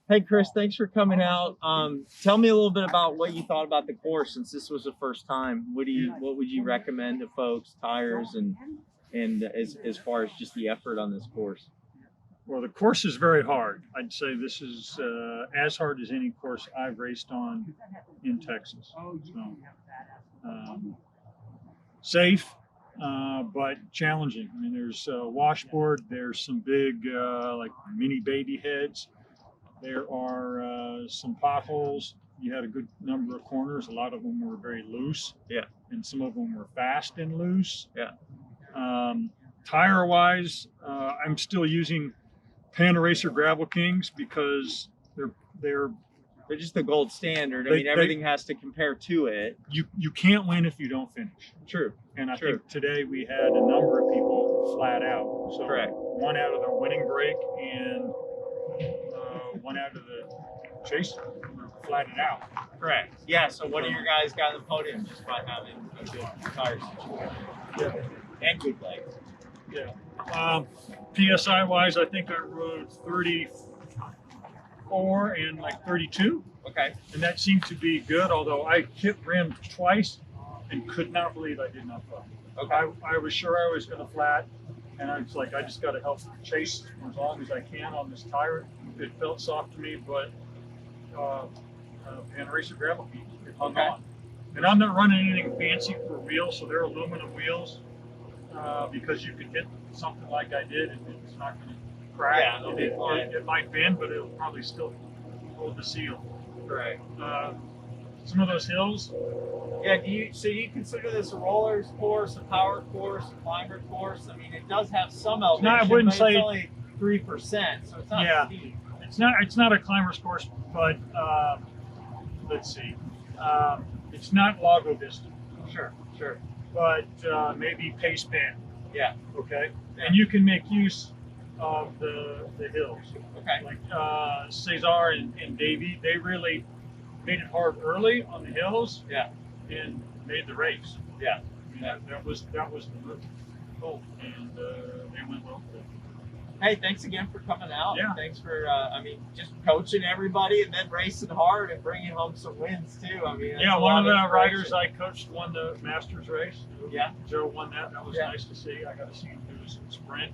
Hey, Chris, thanks for coming out. Tell me a little bit about what you thought about the course since this was the first time. What would you recommend to folks, tires, and as far as just the effort on this course? Well, the course is very hard. I'd say this is as hard as any course I've raced on in Texas. So, safe, but challenging. I mean, there's a washboard. There's some big, like mini baby heads. There are some potholes. You had a good number of corners. A lot of them were very loose. Yeah. And some of them were fast and loose. Yeah. Tire-wise, I'm still using Panda Racer Gravel Kings because they're just the gold standard. I mean, everything has to compare to it. You can't win if you don't finish. True. And I think today we had a number of people flat out. So correct. One out of the winning break and one out of the chase flatted out. Correct. Yeah. So one of your guys got on the podium just by having a good tire situation. Yeah. And good legs. Yeah. PSI wise, I think I rode 34 and like 32. Okay. And that seemed to be good, although I hit rim twice and could not believe I did not flat. Okay. I was sure I was going to flat, and I was like, I just got to help chase as long as I can on this tire. It felt soft to me, but Panda Racer Gravel Kings, it hung on. And I'm not running anything fancy for wheels, so they're aluminum wheels. Because you could hit something like I did, and it's not going to crack. Yeah, it might bend, but it'll probably still hold the seal. Right. Some of those hills. Yeah. Do you consider this a rollers course, a power course, a climber course? I mean, it does have some elevation. No, I wouldn't say it's only 3%, so it's not steep. It's not a climber's course, but let's see. It's not Lago Vista. Sure. But maybe pace band. Yeah. Okay. Yeah. And you can make use of the hills. Okay. Like Cesar and Davey, they really made it hard early on the hills. Yeah. And made the race. Yeah. I mean, that was the move. Cool. And they went well. Hey, thanks again for coming out. Yeah. And thanks for, just coaching everybody and then racing hard and bringing home some wins too. I mean, yeah, one of the riders I coached won the Masters race. Yeah. Joe won that. That was nice to see. I got to see him do his sprint.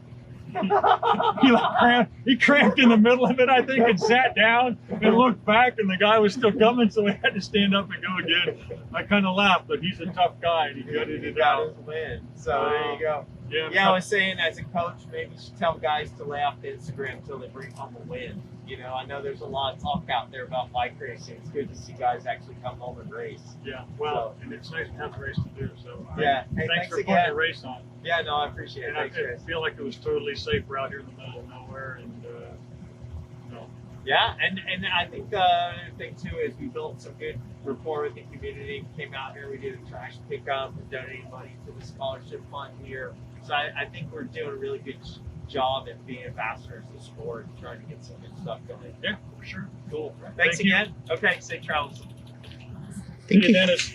He cramped in the middle of it, I think, and sat down and looked back, and the guy was still coming, so he had to stand up and go again. I kind of laughed, but he's a tough guy, and he gutted it out. His win. So there you go. Yeah, I was saying as a coach, maybe you should tell guys to lay off Instagram until they bring home a win. You know, I know there's a lot of talk out there about bike racing. It's good to see guys actually come home and race. Yeah, well, and it's nice to have a race to do. So yeah, thanks for putting the race on. Yeah, no, I appreciate it. And I feel like it was totally safe. We're out here in the middle of nowhere, and yeah, and I think the other thing too is we built some good rapport with the community. We came out here, we did a trash pickup, and donated money to the scholarship fund here. So I think we're doing a really good job at being ambassadors of the sport and trying to get some good stuff going. Yeah, for sure. Cool. Thanks again. Okay, safe travels. Thank you, Dennis.